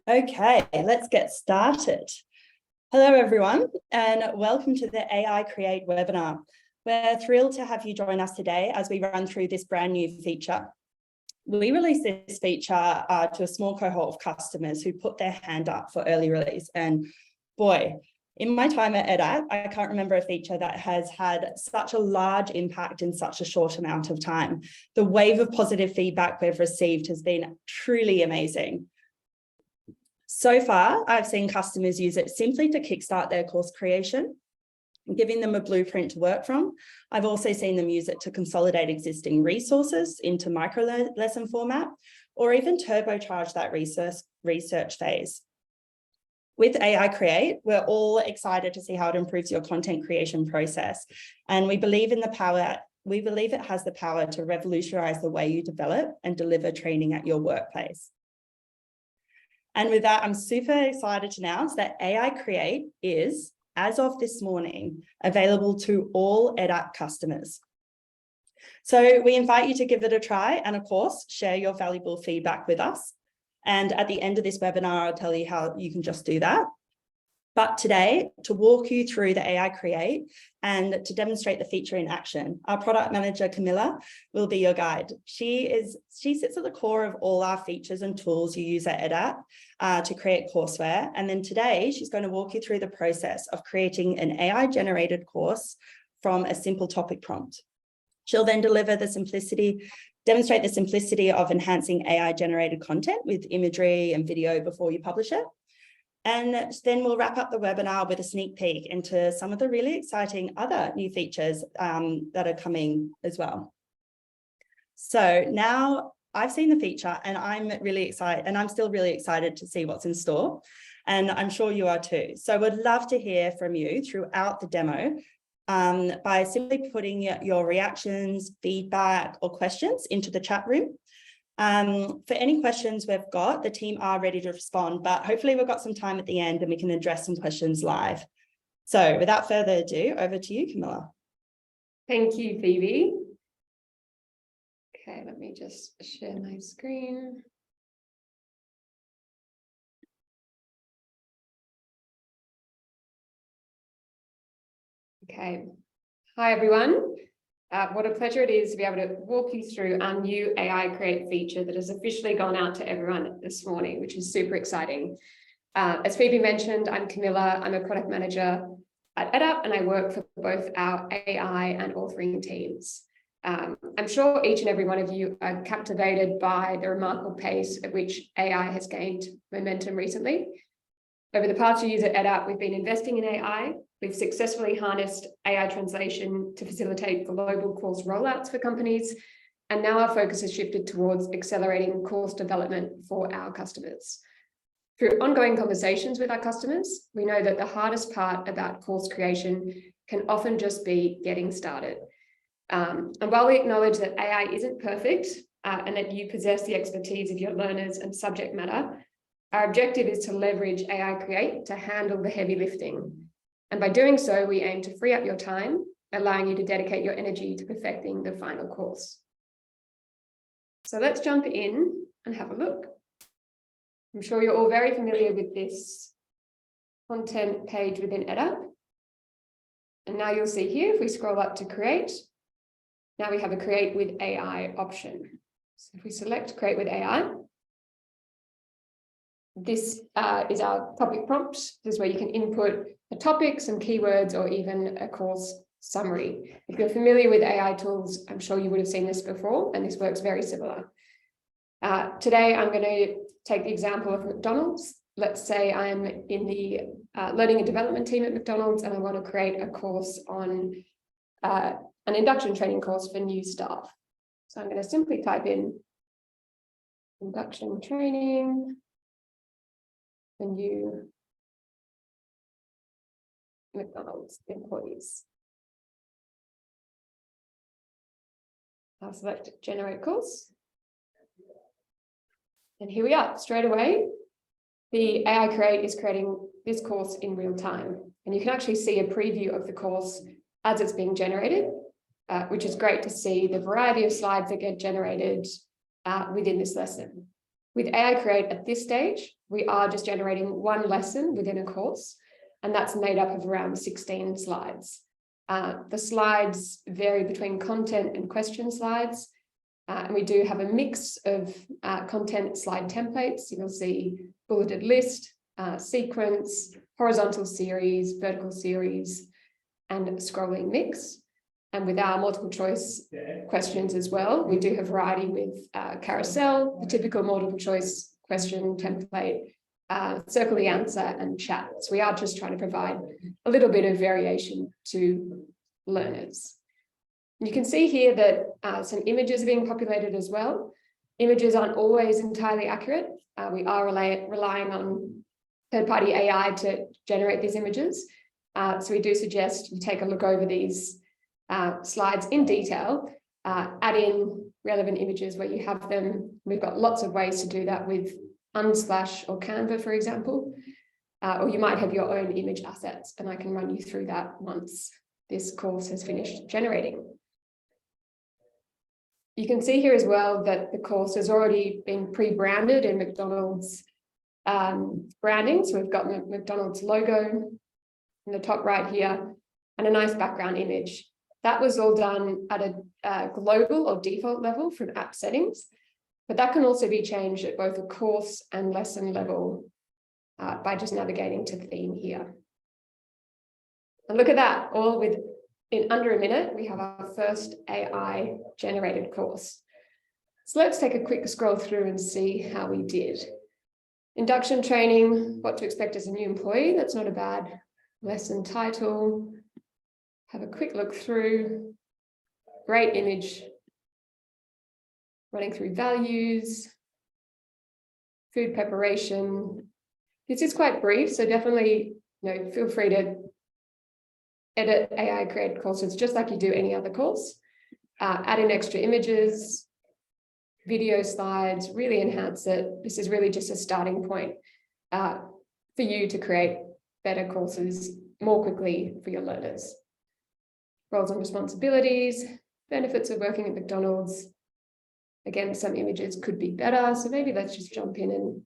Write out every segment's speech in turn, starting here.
Okay, let's get started. Hello, everyone, and welcome to the AI Create webinar. We're thrilled to have you join us today as we run through this brand new feature. We released this feature to a small cohort of customers who put their hand up for early release. And boy, in my time at EdApp, I can't remember a feature that has had such a large impact in such a short amount of time. The wave of positive feedback we've received has been truly amazing. So far, I've seen customers use it simply to kickstart their course creation, giving them a blueprint to work from. I've also seen them use it to consolidate existing resources into micro lesson format, or even turbocharge that research phase. With AI Create, we're all excited to see how it improves your content creation process. And we believe it has the power to revolutionize the way you develop and deliver training at your workplace. And with that, I'm super excited to announce that AI Create is, as of this morning, available to all EdApp customers. So we invite you to give it a try and, of course, share your valuable feedback with us. And at the end of this webinar, I'll tell you how you can just do that. But today, to walk you through the AI Create and to demonstrate the feature in action, our product manager, Camilla, will be your guide. She sits at the core of all our features and tools you use at EdApp to create courseware. And then today, she's going to walk you through the process of creating an AI-generated course from a simple topic prompt. She'll then demonstrate the simplicity of enhancing AI-generated content with imagery and video before you publish it. And then we'll wrap up the webinar with a sneak peek into some of the really exciting other new features that are coming as well. So now I've seen the feature and I'm really excited, and I'm still really excited to see what's in store. And I'm sure you are too. So we'd love to hear from you throughout the demo by simply putting your reactions, feedback, or questions into the chat room. For any questions we've got, the team are ready to respond, but hopefully we've got some time at the end and we can address some questions live. So without further ado, over to you, Camilla. Thank you, Phoebe. Okay, let me just share my screen. Okay, hi everyone. What a pleasure it is to be able to walk you through our new AI Create feature that has officially gone out to everyone this morning, which is super exciting. As Phoebe mentioned, I'm Camilla. I'm a product manager at EdApp and I work for both our AI and authoring teams. I'm sure each and every one of you are captivated by the remarkable pace at which AI has gained momentum recently. Over the past few years at EdApp, we've been investing in AI. We've successfully harnessed AI translation to facilitate global course rollouts for companies. And now our focus has shifted towards accelerating course development for our customers. Through ongoing conversations with our customers, we know that the hardest part about course creation can often just be getting started. And while we acknowledge that AI isn't perfect and that you possess the expertise of your learners and subject matter, our objective is to leverage AI Create to handle the heavy lifting. And by doing so, we aim to free up your time, allowing you to dedicate your energy to perfecting the final course. So let's jump in and have a look. I'm sure you're all very familiar with this content page within EdApp. And now you'll see here, if we scroll up to Create, now we have a Create with AI option. So if we select Create with AI, this is our topic prompt. This is where you can input a topic, some keywords, or even a course summary. If you're familiar with AI tools, I'm sure you would have seen this before, and this works very similar. Today, I'm going to take the example of McDonald's. Let's say I'm in the learning and development team at McDonald's, and I want to create a course on an induction training course for new staff. So I'm going to simply type in induction training for new McDonald's employees. I'll select generate course. And here we are. Straight away, the AI Create is creating this course in real time. And you can actually see a preview of the course as it's being generated, which is great to see the variety of slides that get generated within this lesson. With AI Create at this stage, we are just generating one lesson within a course, and that's made up of around 16 slides. The slides vary between content and question slides, and we do have a mix of content slide templates. You'll see bulleted list, sequence, horizontal series, vertical series, and scrolling mix. And with our multiple choice questions as well, we do have variety with carousel, the typical multiple choice question template, circle the answer, and chat. So we are just trying to provide a little bit of variation to learners. You can see here that some images are being populated as well. Images aren't always entirely accurate. We are relying on third-party AI to generate these images. So we do suggest you take a look over these slides in detail, add in relevant images where you have them. We've got lots of ways to do that with Unsplash or Canva, for example, or you might have your own image assets, and I can run you through that once this course has finished generating. You can see here as well that the course has already been pre-branded in McDonald's branding. So we've got the McDonald's logo in the top right here and a nice background image. That was all done at a global or default level from app settings, but that can also be changed at both a course and lesson level by just navigating to the theme here. And look at that, all in under a minute, we have our first AI generated course. So let's take a quick scroll through and see how we did. Induction training, what to expect as a new employee. That's not a bad lesson title. Have a quick look through. Great image. Running through values. Food preparation. This is quite brief, so definitely, feel free to edit AI create courses just like you do any other course. Add in extra images, video slides, really enhance it. This is really just a starting point for you to create better courses more quickly for your learners. Roles and responsibilities, benefits of working at McDonald's. Again, some images could be better, so maybe let's just jump in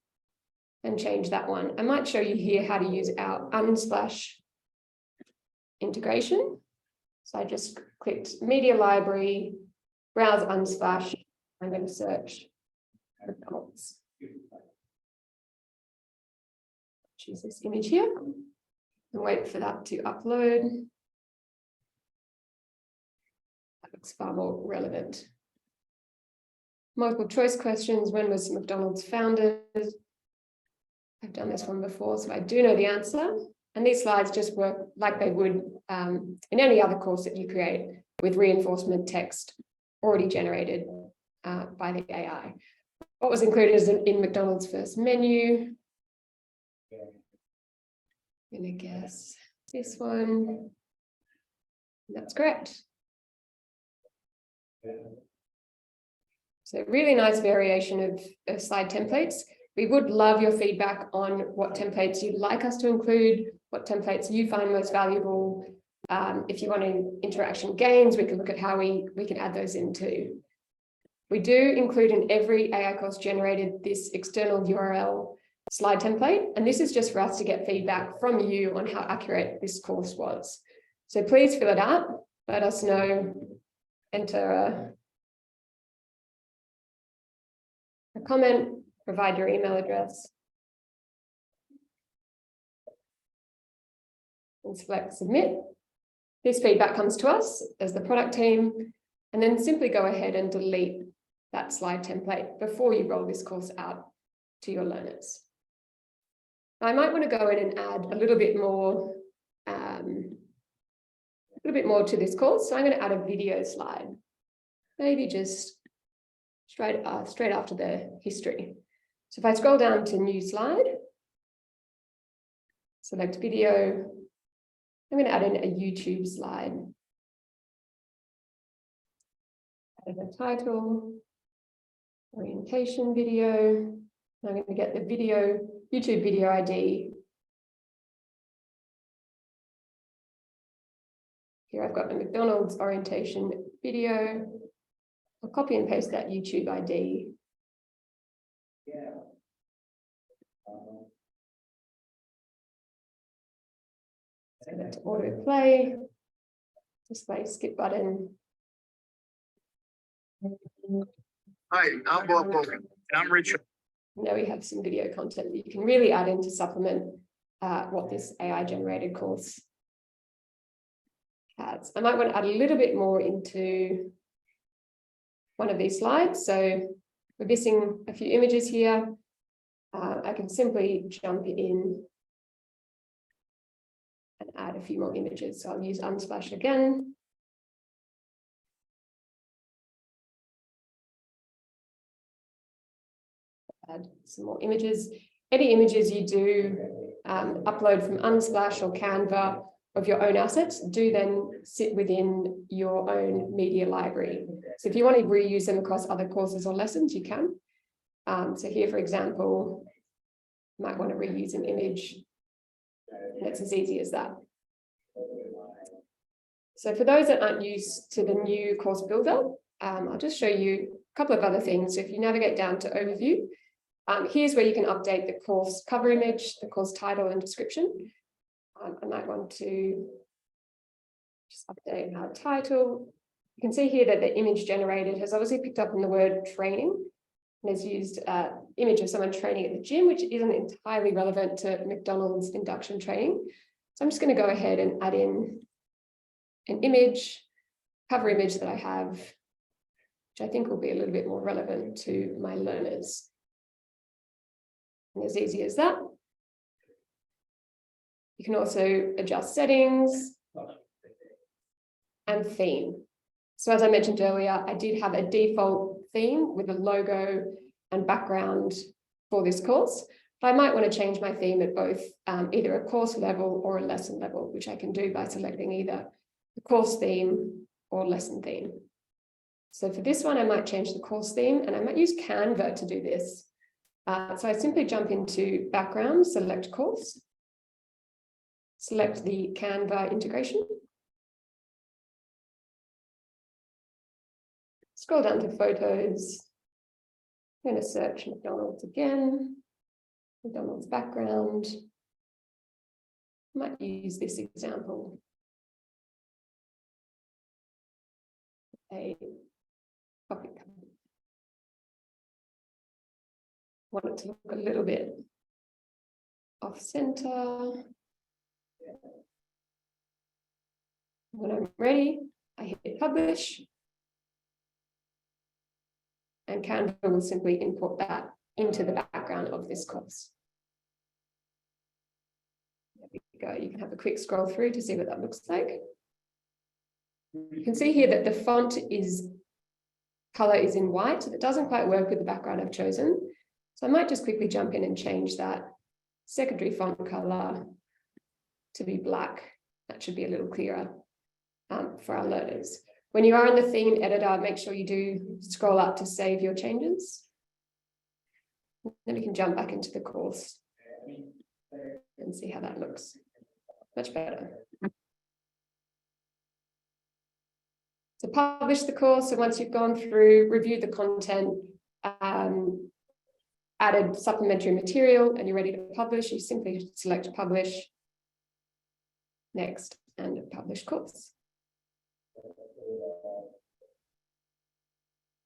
and change that one. I might show you here how to use our Unsplash integration. So I just clicked Media Library, browse Unsplash. I'm going to search McDonald's. Choose this image here and wait for that to upload. That looks far more relevant. Multiple choice questions. When was McDonald's founded? I've done this one before, so I do know the answer. And these slides just work like they would in any other course that you create with reinforcement text already generated by the AI. What was included is in McDonald's first menu. I'm going to guess this one. That's correct. So really nice variation of slide templates. We would love your feedback on what templates you'd like us to include, what templates you find most valuable. If you want interaction games, we can look at how we can add those in too. We do include in every AI course generated this external URL slide template, and this is just for us to get feedback from you on how accurate this course was. So please fill it out, let us know, enter a comment, provide your email address, and select submit. This feedback comes to us as the product team, and then simply go ahead and delete that slide template before you roll this course out to your learners. I might want to go in and add a little bit more to this course. So I'm going to add a video slide, maybe just straight after the history. So if I scroll down to new slide, select video, I'm going to add in a YouTube slide. Add a title, orientation video. I'm going to get the YouTube video ID. Here I've got the McDonald's orientation video. I'll copy and paste that YouTube ID. Set it to autoplay, display skip button. Hi, I'm Bob Bogan, and I'm Richard. Now we have some video content that you can really add in to supplement what this AI generated course has. I might want to add a little bit more into one of these slides. So we're missing a few images here. I can simply jump in and add a few more images. So I'll use Unsplash again. Add some more images. Any images you do upload from Unsplash or Canva of your own assets do then sit within your own media library. So if you want to reuse them across other courses or lessons, you can. So here, for example, you might want to reuse an image. And it's as easy as that. So for those that aren't used to the new course builder, I'll just show you a couple of other things. So if you navigate down to overview, here's where you can update the course cover image, the course title and description. I might want to just update our title. You can see here that the image generated has obviously picked up on the word training and has used an image of someone training at the gym, which isn't entirely relevant to McDonald's induction training. So I'm just going to go ahead and add in an image, cover image that I have, which I think will be a little bit more relevant to my learners. And as easy as that. You can also adjust settings and theme. So as I mentioned earlier, I did have a default theme with a logo and background for this course, but I might want to change my theme at both either a course level or a lesson level, which I can do by selecting either the course theme or lesson theme. So for this one, I might change the course theme and I might use Canva to do this. So I simply jump into background, select course, select the Canva integration. Scroll down to photos. I'm going to search McDonald's again, McDonald's background. I might use this example. A topic. Want it to look a little bit off center. When I'm ready, I hit publish. And Canva will simply import that into the background of this course. There we go. You can have a quick scroll through to see what that looks like. You can see here that the font color is in white. That doesn't quite work with the background I've chosen. So I might just quickly jump in and change that secondary font color to be black. That should be a little clearer for our learners. When you are in the theme editor, make sure you do scroll up to save your changes. Then we can jump back into the course and see how that looks. Much better. So publish the course. So once you've gone through, reviewed the content, added supplementary material, and you're ready to publish, you simply select publish, next, and publish course.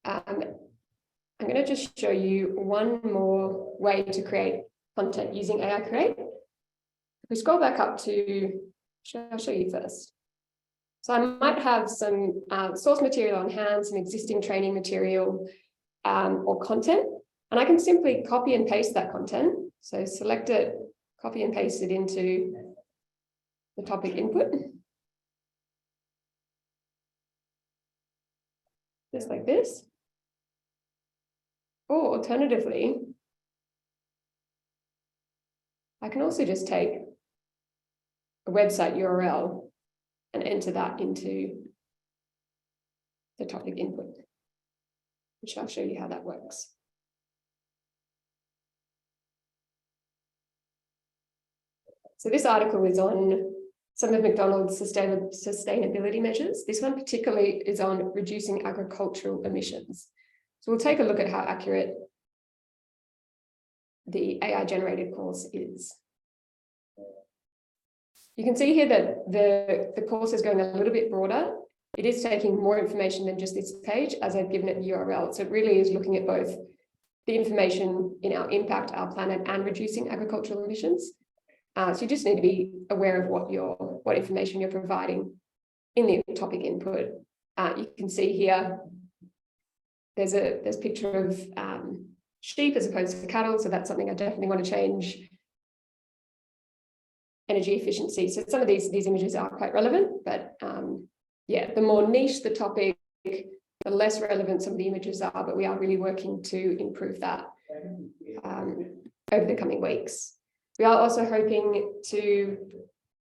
I'm going to just show you one more way to create content using AI Create. If we scroll back up to, I'll show you first. So I might have some source material on hand, some existing training material or content, and I can simply copy and paste that content. So select it, copy and paste it into the topic input. Just like this. Or alternatively, I can also just take a website URL and enter that into the topic input, which I'll show you how that works. So this article is on some of McDonald's sustainability measures. This one particularly is on reducing agricultural emissions. So we'll take a look at how accurate the AI generated course is. You can see here that the course is going a little bit broader. It is taking more information than just this page as I've given it the URL. So it really is looking at both the information in our impact, our planet, and reducing agricultural emissions. So you just need to be aware of what information you're providing in the topic input. You can see here, there's a picture of sheep as opposed to cattle. So that's something I definitely want to change. Energy efficiency. So some of these images are quite relevant, but yeah, the more niche the topic, the less relevant some of the images are, but we are really working to improve that over the coming weeks. We are also hoping to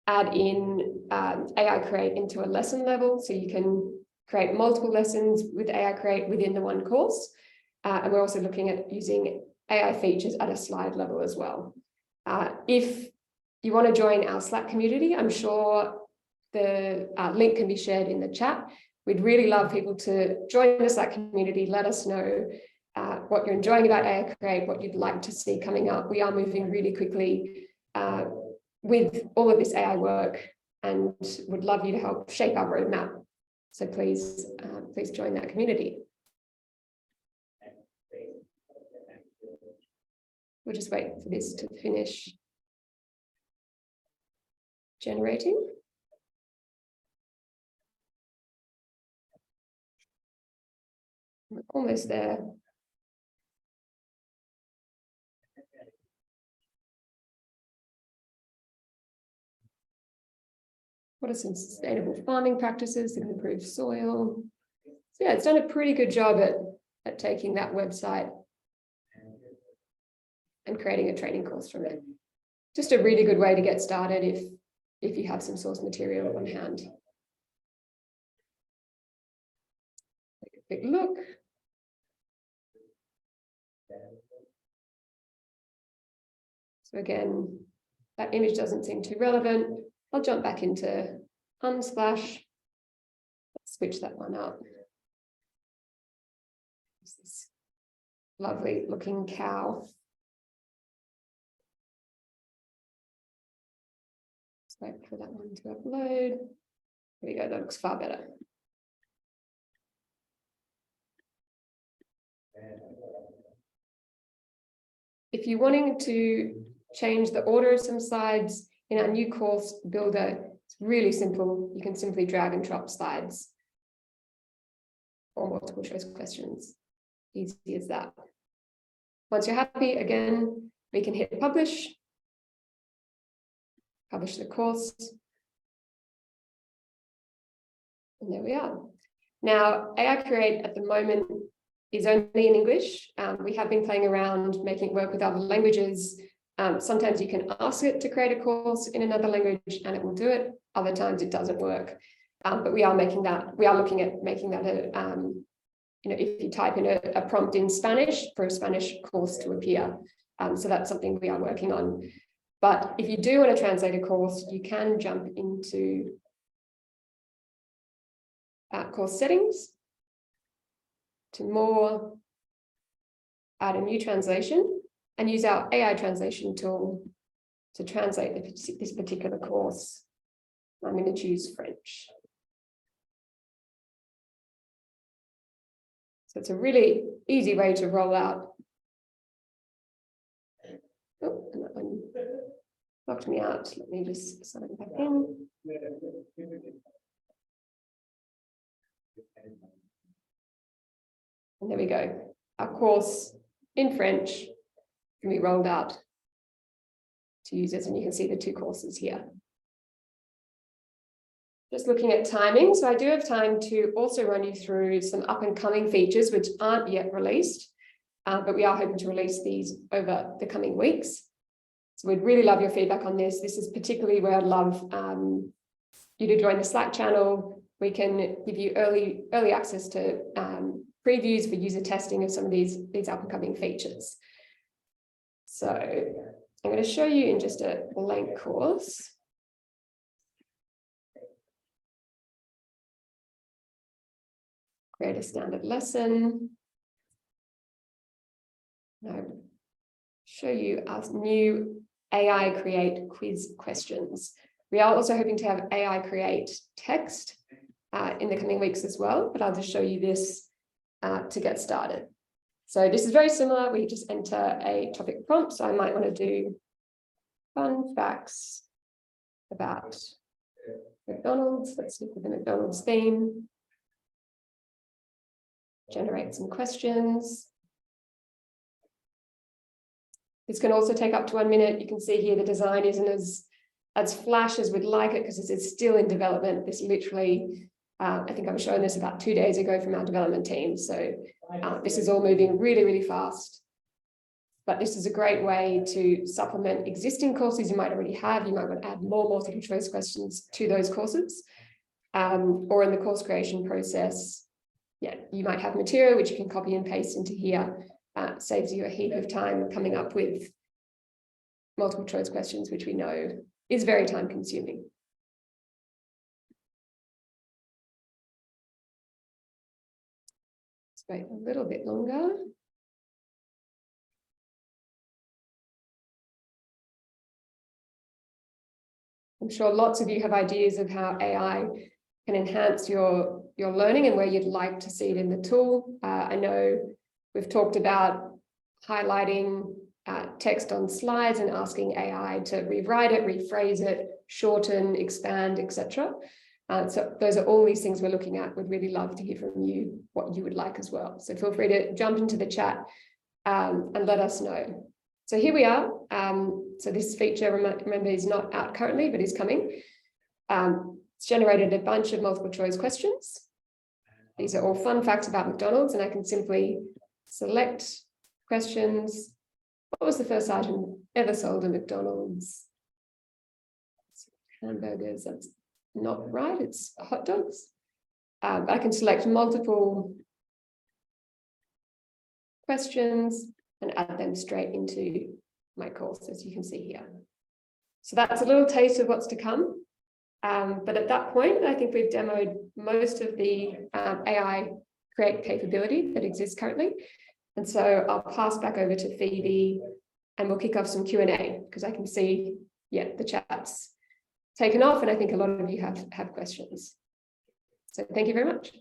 add in AI Create into a lesson level, so you can create multiple lessons with AI Create within the one course. And we're also looking at using AI features at a slide level as well. If you want to join our Slack community, I'm sure the link can be shared in the chat. We'd really love people to join the Slack community. Let us know what you're enjoying about AI Create, what you'd like to see coming up. We are moving really quickly with all of this AI work and would love you to help shape our roadmap. So please join that community. We'll just wait for this to finish generating. We're almost there. What are some sustainable farming practices that can improve soil? So yeah, it's done a pretty good job at taking that website and creating a training course from it. Just a really good way to get started if you have some source material on hand. Take a quick look. So again, that image doesn't seem too relevant. I'll jump back into Unsplash. Let's switch that one up. This lovely looking cow. Let's wait for that one to upload. There we go, that looks far better. If you're wanting to change the order of some slides in our new course builder, it's really simple. You can simply drag and drop slides or multiple choice questions. Easy as that. Once you're happy, again, we can hit publish the course. And there we are. Now, AI Create at the moment is only in English. We have been playing around, making it work with other languages. Sometimes you can ask it to create a course in another language and it will do it. Other times it doesn't work. But we are looking at making that if you type in a prompt in Spanish for a Spanish course to appear. So that's something we are working on. But if you do want to translate a course, you can jump into course settings, to more, add a new translation, and use our AI translation tool to translate this particular course. I'm going to choose French. So it's a really easy way to roll out. Oh, and that one locked me out. Let me just sign back in. And there we go. Our course in French can be rolled out to users, and you can see the two courses here. Just looking at timing, so I do have time to also run you through some up and coming features which aren't yet released, but we are hoping to release these over the coming weeks. So we'd really love your feedback on this. This is particularly where I'd love you to join the Slack channel. We can give you early access to previews for user testing of some of these up and coming features. So I'm going to show you in just a blank course. Create a standard lesson. Now, show you our new AI Create quiz questions. We are also hoping to have AI create text in the coming weeks as well, but I'll just show you this to get started. So this is very similar. We just enter a topic prompt. So I might want to do fun facts about McDonald's. Let's stick with the McDonald's theme. Generate some questions. This can also take up to 1 minute. You can see here the design isn't as flash as we'd like it because it's still in development. This literally, I think I was showing this about 2 days ago from our development team. So this is all moving really, really fast. But this is a great way to supplement existing courses you might already have. You might want to add more multiple choice questions to those courses. Or in the course creation process, yeah, you might have material which you can copy and paste into here. Saves you a heap of time coming up with multiple choice questions, which we know is very time consuming. Let's wait a little bit longer. I'm sure lots of you have ideas of how AI can enhance your learning and where you'd like to see it in the tool. I know we've talked about highlighting text on slides and asking AI to rewrite it, rephrase it, shorten, expand, etc. So those are all these things we're looking at. We'd really love to hear from you what you would like as well. So feel free to jump into the chat and let us know. So here we are. So this feature, remember, is not out currently, but is coming. It's generated a bunch of multiple choice questions. These are all fun facts about McDonald's, and I can simply select questions. What was the first item ever sold at McDonald's? Hamburgers, that's not right, it's hot dogs. I can select multiple questions and add them straight into my course, as you can see here. So that's a little taste of what's to come. But at that point, I think we've demoed most of the AI create capability that exists currently. And so I'll pass back over to Phoebe and we'll kick off some Q&A because I can see, yeah, the chat's taken off and I think a lot of you have questions. So thank you very much.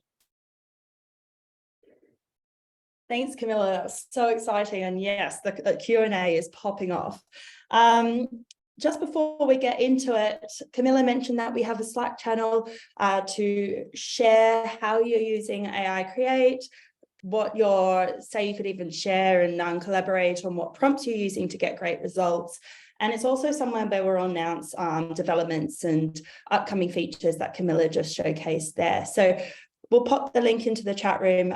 Thanks, Camilla. That's so exciting. And yes, the Q&A is popping off. Just before we get into it, Camilla mentioned that we have a Slack channel to share how you're using AI Create, what say you could even share and collaborate on what prompts you're using to get great results. And it's also somewhere where we'll announce developments and upcoming features that Camilla just showcased there. So we'll pop the link into the chat room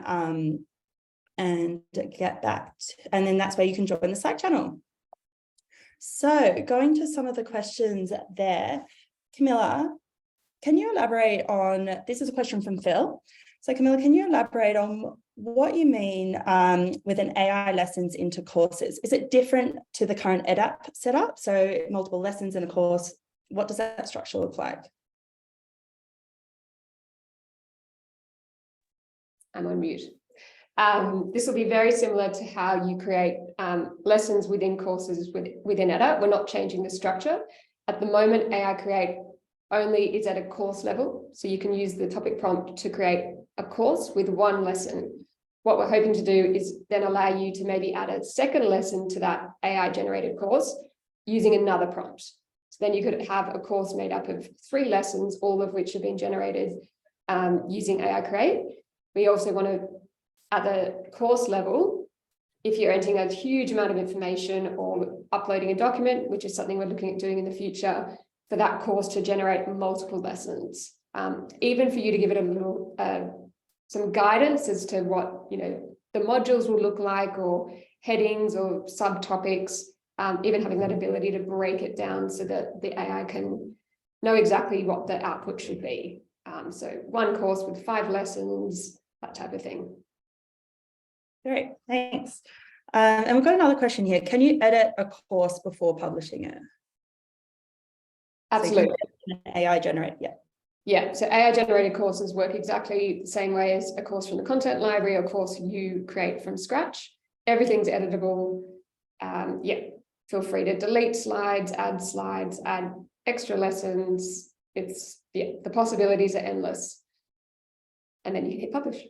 and get that. And then that's where you can join the Slack channel. So going to some of the questions there, Camilla, can you elaborate on, this is a question from Phil. So Camilla, can you elaborate on what you mean with an AI lessons into courses? Is it different to the current EdApp setup? So multiple lessons in a course, what does that structure look like? I'm on mute. This will be very similar to how you create lessons within courses within EdApp. We're not changing the structure. At the moment, AI Create only is at a course level. So you can use the topic prompt to create a course with one lesson. What we're hoping to do is then allow you to maybe add a second lesson to that AI generated course using another prompt. So then you could have a course made up of 3 lessons, all of which have been generated using AI Create. We also want to, at the course level, if you're entering a huge amount of information or uploading a document, which is something we're looking at doing in the future, for that course to generate multiple lessons, even for you to give it a little some guidance as to what the modules will look like, or headings or subtopics, even having that ability to break it down so that the AI can know exactly what the output should be. So one course with 5 lessons, that type of thing. Great, thanks. And we've got another question here. Can you edit a course before publishing it? Absolutely. So AI generate, yeah. Yeah, so AI generated courses work exactly the same way as a course from the content library or course you create from scratch. Everything's editable. Yeah, feel free to delete slides, add extra lessons. It's the possibilities are endless. And then you hit publish.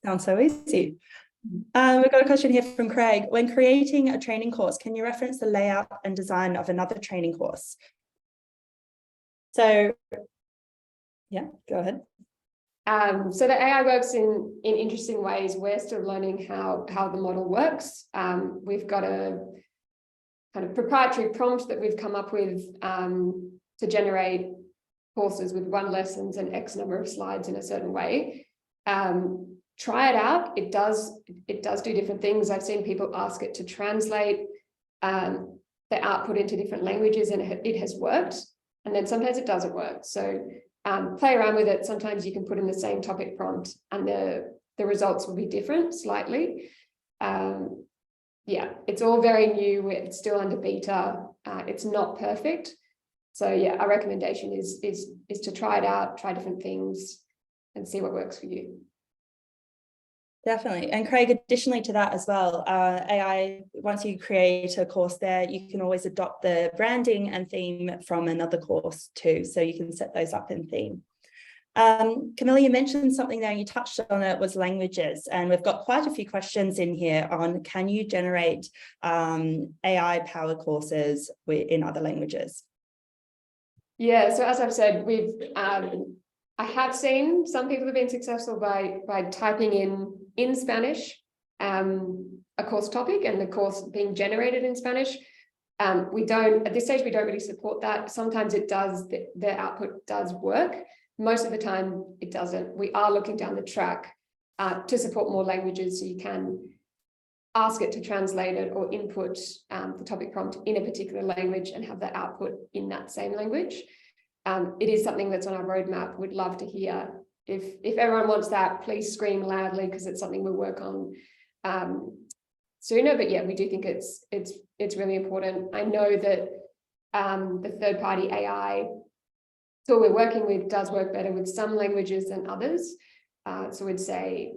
Sounds so easy. We've got a question here from Craig. When creating a training course, can you reference the layout and design of another training course? So, yeah, go ahead. So the AI works in interesting ways. We're still learning how the model works. We've got a kind of proprietary prompt that we've come up with to generate courses with 1 lessons and X number of slides in a certain way. Try it out. It does do different things. I've seen people ask it to translate the output into different languages, and it has worked. And then sometimes it doesn't work. So play around with it. Sometimes you can put in the same topic prompt and the results will be different slightly. Yeah, it's all very new. It's still under beta. It's not perfect. So yeah, our recommendation is to try it out, try different things and see what works for you. Definitely. And Craig, additionally to that as well, AI, once you create a course there, you can always adopt the branding and theme from another course too. So you can set those up in theme. Camilla, you mentioned something there, you touched on it, was languages. And we've got quite a few questions in here on, can you generate AI-powered courses in other languages? Yeah, so as I've said, I have seen some people have been successful by typing in Spanish a course topic and the course being generated in Spanish. We don't, at this stage, we don't really support that. Sometimes it does, the output does work. Most of the time it doesn't. We are looking down the track to support more languages, so you can ask it to translate it or input the topic prompt in a particular language and have the output in that same language. It is something that's on our roadmap. We'd love to hear. If everyone wants that, please scream loudly, because it's something we'll work on sooner. But yeah, we do think it's really important. I know that the third-party AI tool we're working with does work better with some languages than others. So we'd say,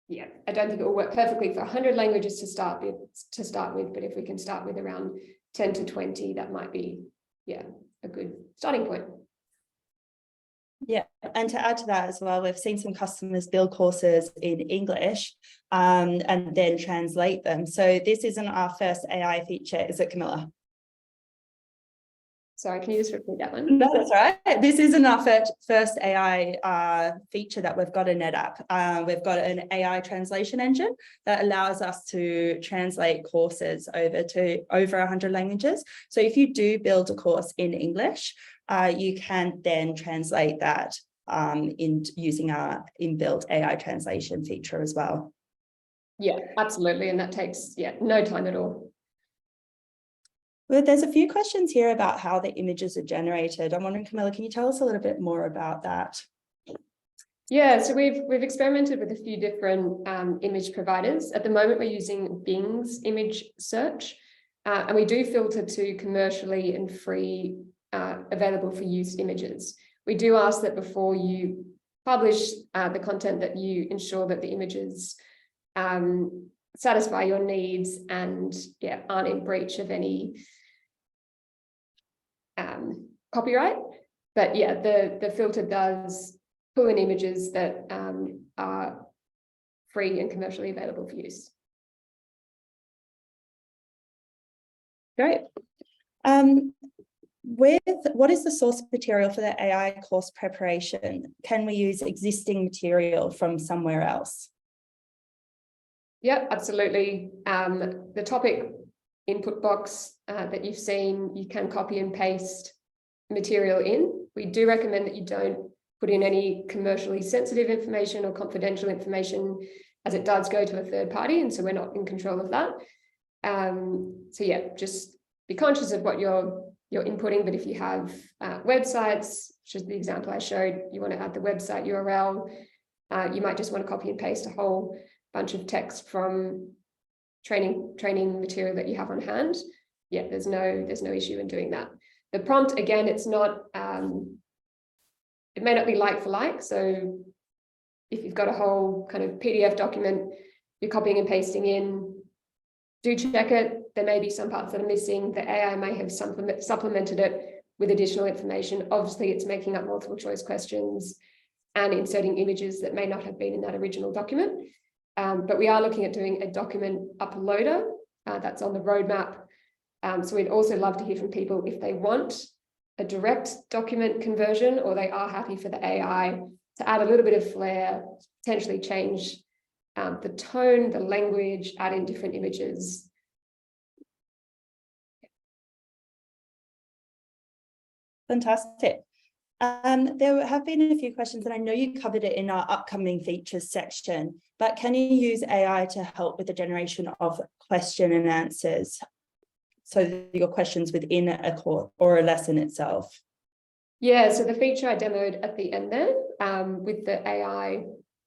yeah, I don't think it will work perfectly for 100 languages to start with, but if we can start with around 10 to 20, that might be, yeah, a good starting point. Yeah, and to add to that as well, we've seen some customers build courses in English and then translate them. So this isn't our first AI feature, is it, Camilla? Sorry, can you just repeat that one? No, that's right. This isn't our first AI feature that we've got in EdApp. We've got an AI translation engine that allows us to translate courses over 100 languages. So if you do build a course in English, you can then translate that using our inbuilt AI translation feature as well. Yeah, absolutely. And that takes, no time at all. Well, there's a few questions here about how the images are generated. I'm wondering, Camilla, can you tell us a little bit more about that? Yeah, so we've experimented with a few different image providers. At the moment, we're using Bing's image search, and we do filter to commercially and free available for use images. We do ask that before you publish the content that you ensure that the images satisfy your needs and aren't in breach of any copyright. But yeah, the filter does pull in images that are free and commercially available for use. Great. What is the source material for the AI course preparation? Can we use existing material from somewhere else? Yeah, absolutely. The topic input box that you've seen, you can copy and paste material in. We do recommend that you don't put in any commercially sensitive information or confidential information, as it does go to a third party, and so we're not in control of that. So yeah, just be conscious of what you're inputting. But if you have websites, which is the example I showed, you want to add the website URL, you might just want to copy and paste a whole bunch of text from training material that you have on hand. Yeah, there's no issue in doing that. The prompt, again, it's not, it may not be like for like. So if you've got a whole kind of PDF document you're copying and pasting in, do check it. there may be some parts that are missing. The AI may have supplemented it with additional information. Obviously, it's making up multiple choice questions and inserting images that may not have been in that original document. But we are looking at doing a document uploader that's on the roadmap. So we'd also love to hear from people if they want a direct document conversion, or they are happy for the AI to add a little bit of flair, potentially change the tone, the language, add in different images. Fantastic. There have been a few questions, and I know you covered it in our upcoming features section, but can you use AI to help with the generation of question and answers? So your questions within a course or a lesson itself? Yeah, so the feature I demoed at the end there with the AI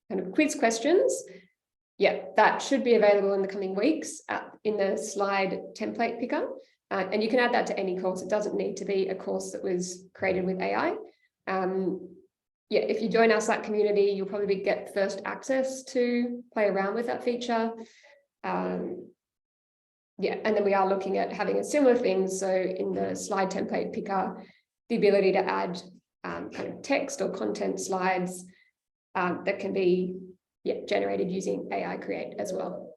kind of quiz questions, yeah, that should be available in the coming weeks in the slide template picker. And you can add that to any course. It doesn't need to be a course that was created with AI. Yeah, if you join our Slack community, you'll probably get first access to play around with that feature. Yeah, and then we are looking at having a similar thing. So in the slide template picker, the ability to add kind of text or content slides that can be generated using AI Create as well.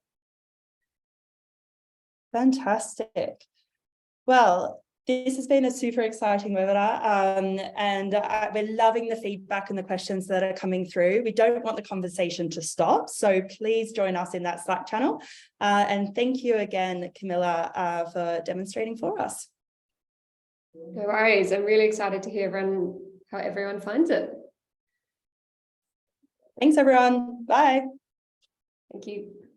Fantastic. Well, this has been a super exciting webinar, and we're loving the feedback and the questions that are coming through. We don't want the conversation to stop, so please join us in that Slack channel. And thank you again, Camilla, for demonstrating for us. No worries. I'm really excited to hear how everyone finds it. Thanks, everyone. Bye. Thank you.